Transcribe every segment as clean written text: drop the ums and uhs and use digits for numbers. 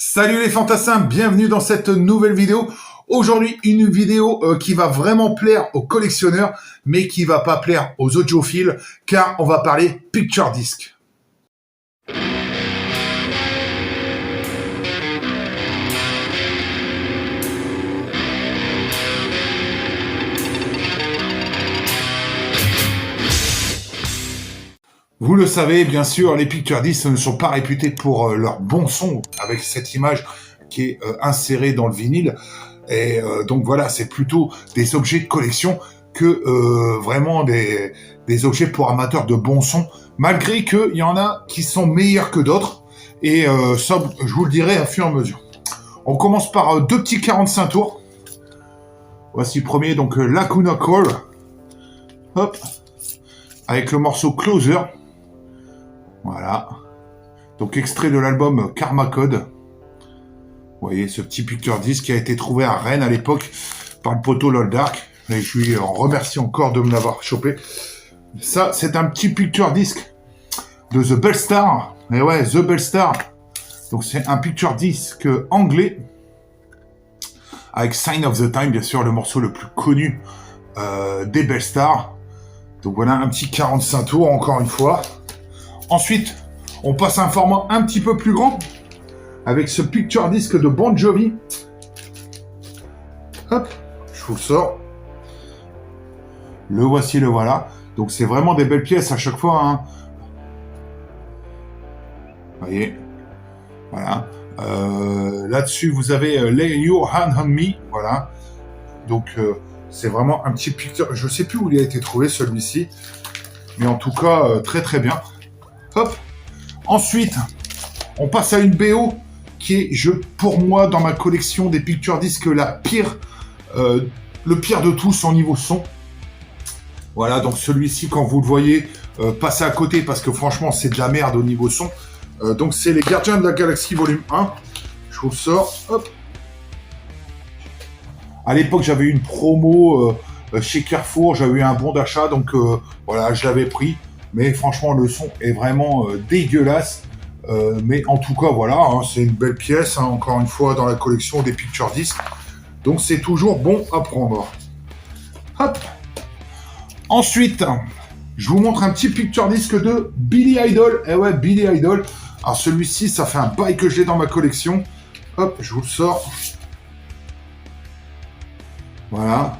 Salut les fantassins, bienvenue dans cette nouvelle vidéo. Aujourd'hui, une vidéo qui va vraiment plaire aux collectionneurs, mais qui va pas plaire aux audiophiles, car on va parler Picture Disc. Vous le savez, bien sûr, les Picture Discs ne sont pas réputés pour leur bon son, avec cette image qui est insérée dans le vinyle. Et donc voilà, c'est plutôt des objets de collection que vraiment des objets pour amateurs de bon son, malgré qu'il y en a qui sont meilleurs que d'autres. Et ça, je vous le dirai à fur et à mesure. On commence par deux petits 45 tours. Voici le premier, donc Lacuna Coil. Hop, avec le morceau Closer. Voilà. Donc extrait de l'album Karma Code. Vous voyez ce petit Picture Disc qui a été trouvé à Rennes à l'époque par le poteau Lol Dark. Et je lui remercie encore de me l'avoir chopé. Ça, c'est un petit Picture Disc de The Bell Star. Et ouais, The Bell Star. Donc c'est un Picture Disc anglais. Avec Sign of the Time, bien sûr, le morceau le plus connu des Bell Star. Donc voilà, un petit 45 tours, encore une fois. Ensuite, on passe à un format un petit peu plus grand, avec ce Picture Disc de Bon Jovi. Hop, je vous le sors. Le voici, le voilà. Donc c'est vraiment des belles pièces à chaque fois. Hein. Vous voyez, voilà. Là-dessus, vous avez Lay Your Hand on Me. Voilà. Donc c'est vraiment un petit picture. Je ne sais plus où il a été trouvé celui-ci, mais en tout cas très très bien. Hop. Ensuite, on passe à une BO qui est, pour moi, dans ma collection des Picture Disc, la pire, le pire de tous en niveau son. Voilà, donc celui-ci, quand vous le voyez, passez à côté parce que franchement, c'est de la merde au niveau son. Donc c'est les Gardiens de la Galaxie volume 1. Je vous le sors. Hop. À l'époque, j'avais une promo chez Carrefour, j'avais eu un bon d'achat, donc voilà, je l'avais pris. Mais franchement, le son est vraiment dégueulasse. Mais en tout cas, voilà, hein, c'est une belle pièce, hein, encore une fois, dans la collection des Picture Disc. Donc, c'est toujours bon à prendre. Hop. Ensuite, je vous montre un petit Picture Disc de Billy Idol. Eh ouais, Billy Idol. Alors, celui-ci, ça fait un bail que je l'ai dans ma collection. Hop, je vous le sors. Voilà.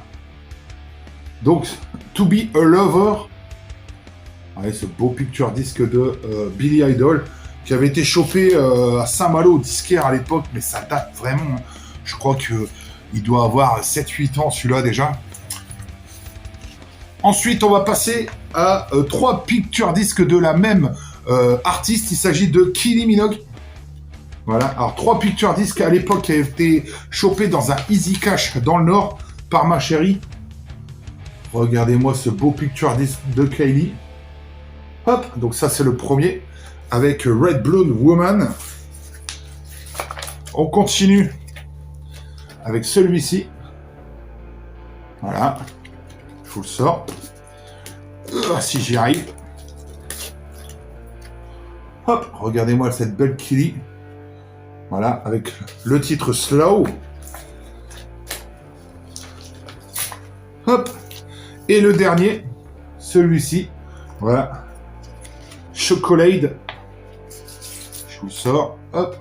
Donc, To Be a Lover. Ouais, ce beau Picture Disc de Billy Idol qui avait été chopé à Saint-Malo au disquaire à l'époque, mais ça date vraiment. Hein. Je crois qu'il doit avoir 7-8 ans celui-là déjà. Ensuite, on va passer à 3 Picture Disc de la même artiste. Il s'agit de Kylie Minogue. Voilà, alors 3 Picture Disc à l'époque qui avaient été chopés dans un Easy Cash dans le Nord par ma chérie. Regardez-moi ce beau Picture Disc de Kylie. Hop, donc ça c'est le premier, avec Red Blood Woman. On continue avec celui-ci. Voilà, je vous le sors. Si j'y arrive. Hop, regardez-moi cette belle Kylie. Voilà, avec le titre Slow. Hop, et le dernier, celui-ci. Voilà. Chocolade. Je vous le sors. Hop.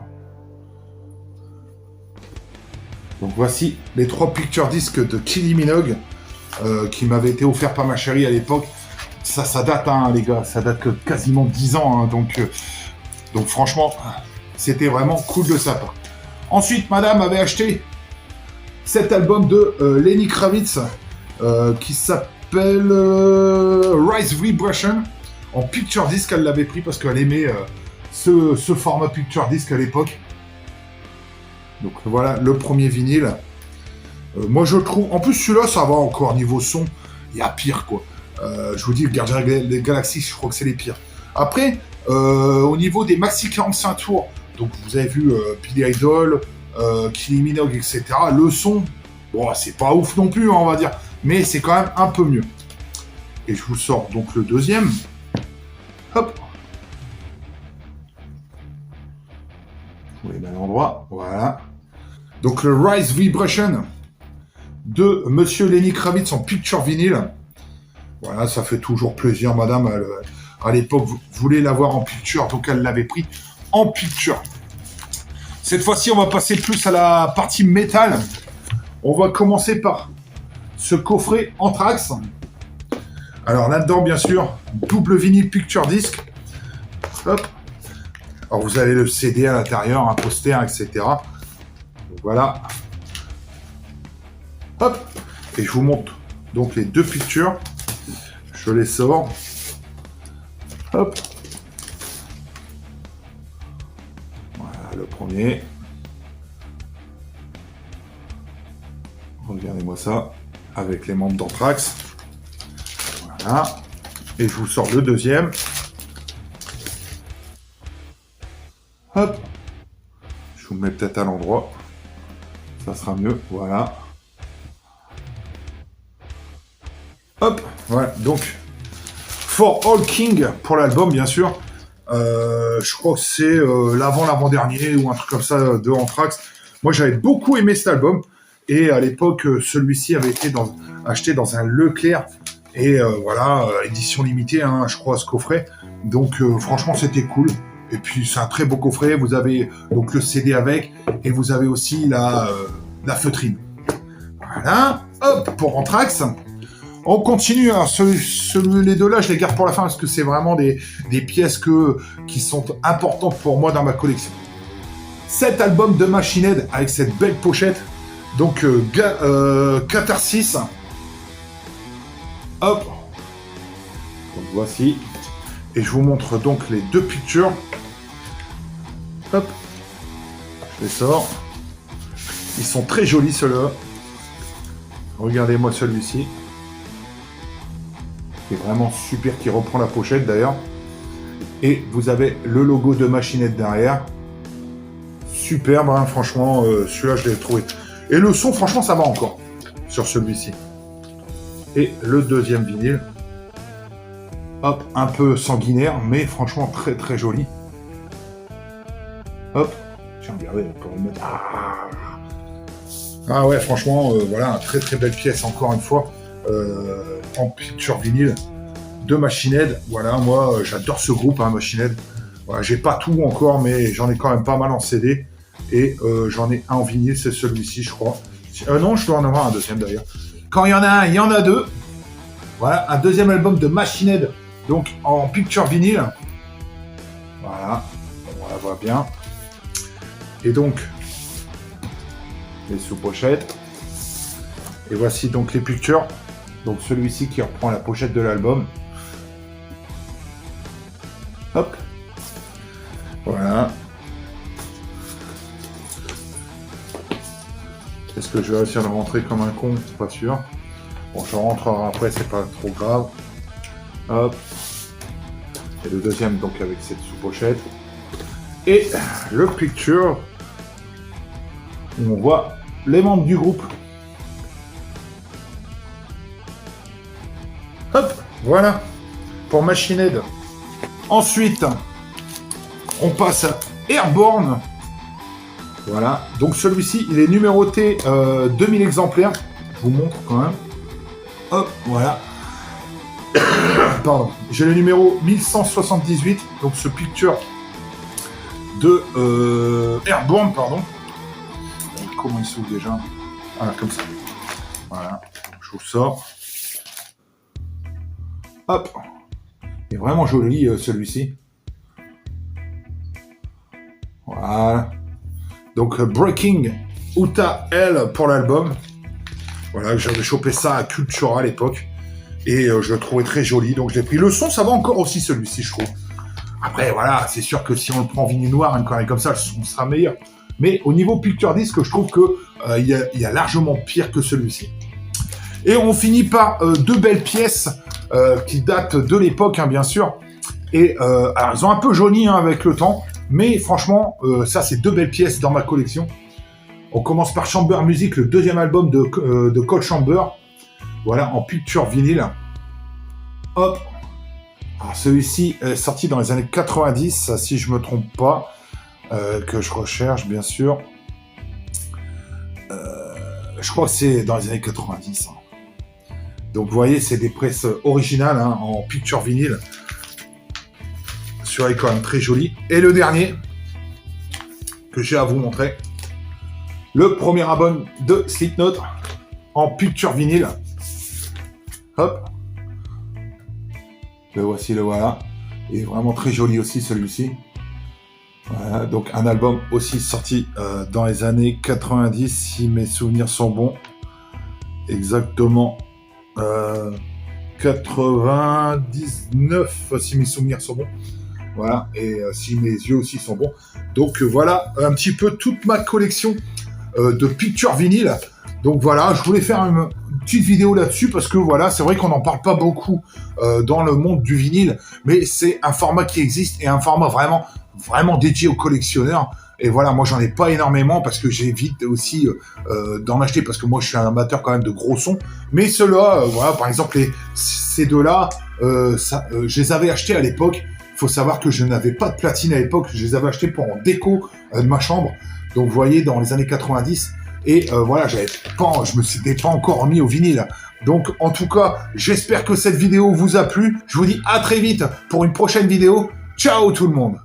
Donc voici les 3 Picture Disc de Kylie Minogue qui m'avaient été offerts par ma chérie à l'époque. Ça date, hein, les gars. Ça date que quasiment 10 ans. Hein, donc franchement, c'était vraiment cool de sa part. Ensuite, madame avait acheté cet album de Lenny Kravitz qui s'appelle Rise Vibration. En Picture Disc, elle l'avait pris parce qu'elle aimait ce format Picture Disc à l'époque. Donc voilà, le premier vinyle. Moi, je le trouve... En plus, celui-là, ça va encore niveau son. Il y a pire, quoi. Je vous dis, le Gardien des Galaxies, je crois que c'est les pires. Après, au niveau des maxi 45 tours, donc vous avez vu Billy Idol, Kylie Minogue, etc. Le son, bon, c'est pas ouf non plus, hein, on va dire. Mais c'est quand même un peu mieux. Et je vous sors donc le deuxième. Hop. Vous voyez bien l'endroit. l'endroit. Voilà. Donc le Rise Vibration de Monsieur Lenny Kravitz en picture vinyle. Voilà, ça fait toujours plaisir, madame. À l'époque, vous voulez l'avoir en picture, donc elle l'avait pris en picture. Cette fois-ci, on va passer plus à la partie métal. On va commencer par ce coffret Anthrax. Alors là-dedans, bien sûr, double vinyle picture disc. Hop. Alors vous avez le CD à l'intérieur, un poster, etc. Donc, voilà. Hop. Et je vous montre donc les deux pictures. Je les sors. Hop. Voilà le premier. Regardez-moi ça. Avec les membres d'Anthrax. Voilà. Et je vous sors le deuxième. Hop. Je vous mets peut-être à l'endroit. Ça sera mieux. Voilà. Hop. Voilà. Donc, For All King pour l'album, bien sûr. Je crois que c'est l'avant-dernier ou un truc comme ça de Anthrax. Moi, j'avais beaucoup aimé cet album. Et à l'époque, celui-ci avait été acheté dans un Leclerc. Et voilà, édition limitée, hein, je crois, ce coffret. Donc, franchement, c'était cool. Et puis, c'est un très beau coffret. Vous avez donc le CD avec. Et vous avez aussi la feutrine. Voilà. Hop, pour Anthrax. On continue. Alors, les deux-là, je les garde pour la fin parce que c'est vraiment des pièces qui sont importantes pour moi dans ma collection. Cet album de Machine Head avec cette belle pochette. Donc, Catharsis. Hop. Donc, voici. Et je vous montre donc les deux pictures. Hop. Je les sors. Ils sont très jolis, ceux-là. Regardez-moi celui-ci. Qui est vraiment super, qui reprend la pochette, d'ailleurs. Et vous avez le logo de Machine Head derrière. Superbe, hein, franchement. Celui-là, je l'ai trouvé. Et le son, franchement, ça va encore. Sur celui-ci. Et le deuxième vinyle. Hop, un peu sanguinaire, mais franchement très très joli. Hop, tiens, regardez, pour le mettre. Ah ouais, franchement, voilà, très très belle pièce encore une fois, en picture vinyle de Machine Head. Voilà, moi j'adore ce groupe, hein, Machine Head. Voilà, j'ai pas tout encore, mais j'en ai quand même pas mal en CD. Et j'en ai un en vinyle, c'est celui-ci, je crois. Non, je dois en avoir un deuxième d'ailleurs. Quand il y en a un, il y en a deux. Voilà, un deuxième album de Machine Head. Donc en picture vinyle. Voilà, on la voit bien. Et donc, les sous-pochettes. Et voici donc les pictures. Donc celui-ci qui reprend la pochette de l'album. Hop. Voilà. Est-ce que je vais réussir à le rentrer comme un con? Pas sûr. Bon, je rentrerai après, c'est pas trop grave. Hop. Et le deuxième, donc, avec cette sous-pochette. Et le picture, où on voit les membres du groupe. Hop, voilà, pour Machine Head. Ensuite, on passe à Airborne. Voilà, donc celui-ci, il est numéroté 2000 exemplaires. Je vous montre quand même. Hop, voilà. Pardon, j'ai le numéro 1178, donc ce picture de Airborne, pardon. Comment il s'ouvre déjà? Voilà, comme ça. Voilà, je vous sors. Hop. Il est vraiment joli celui-ci. Voilà. Donc Breaking Uta L pour l'album. Voilà, j'avais chopé ça à Cultura à l'époque. Et je le trouvais très joli, donc je l'ai pris. Le son, ça va encore aussi celui-ci, je trouve. Après, voilà, c'est sûr que si on le prend en vinyle noir, une connerie comme ça, le son sera meilleur. Mais au niveau picture disc, je trouve que il y a largement pire que celui-ci. Et on finit par deux belles pièces qui datent de l'époque, hein, bien sûr. Et alors, elles ont un peu jauni hein, avec le temps, mais franchement, ça, c'est deux belles pièces dans ma collection. On commence par Chamber Music, le deuxième album de Cold Chamber. Voilà, en picture vinyle. Hop. Alors, celui-ci est sorti dans les années 90, si je me trompe pas. que je recherche, bien sûr. Je crois que c'est dans les années 90. Hein. Donc vous voyez, c'est des presses originales hein, en picture vinyle. Celui-là est quand même très joli. Et le dernier que j'ai à vous montrer, le premier album de Slipknot en picture vinyle. Hop. Le voici, le voilà. Il est vraiment très joli aussi celui-ci. Voilà, donc un album aussi sorti dans les années 90, si mes souvenirs sont bons. Exactement 99, si mes souvenirs sont bons. Voilà, et si mes yeux aussi sont bons. Donc voilà un petit peu toute ma collection de pictures vinyle. Donc voilà, je voulais faire une petite vidéo là-dessus parce que voilà, c'est vrai qu'on n'en parle pas beaucoup dans le monde du vinyle, mais c'est un format qui existe et un format vraiment dédié aux collectionneurs. Et voilà, moi j'en ai pas énormément parce que j'évite aussi d'en acheter parce que moi je suis un amateur quand même de gros sons. Mais ceux-là, voilà, par exemple ces deux-là, je les avais achetés à l'époque. Il faut savoir que je n'avais pas de platine à l'époque, je les avais achetés pour en déco de ma chambre. Donc vous voyez, dans les années 90. Et voilà, je me suis pas encore remis au vinyle. Donc en tout cas, j'espère que cette vidéo vous a plu. Je vous dis à très vite pour une prochaine vidéo. Ciao tout le monde!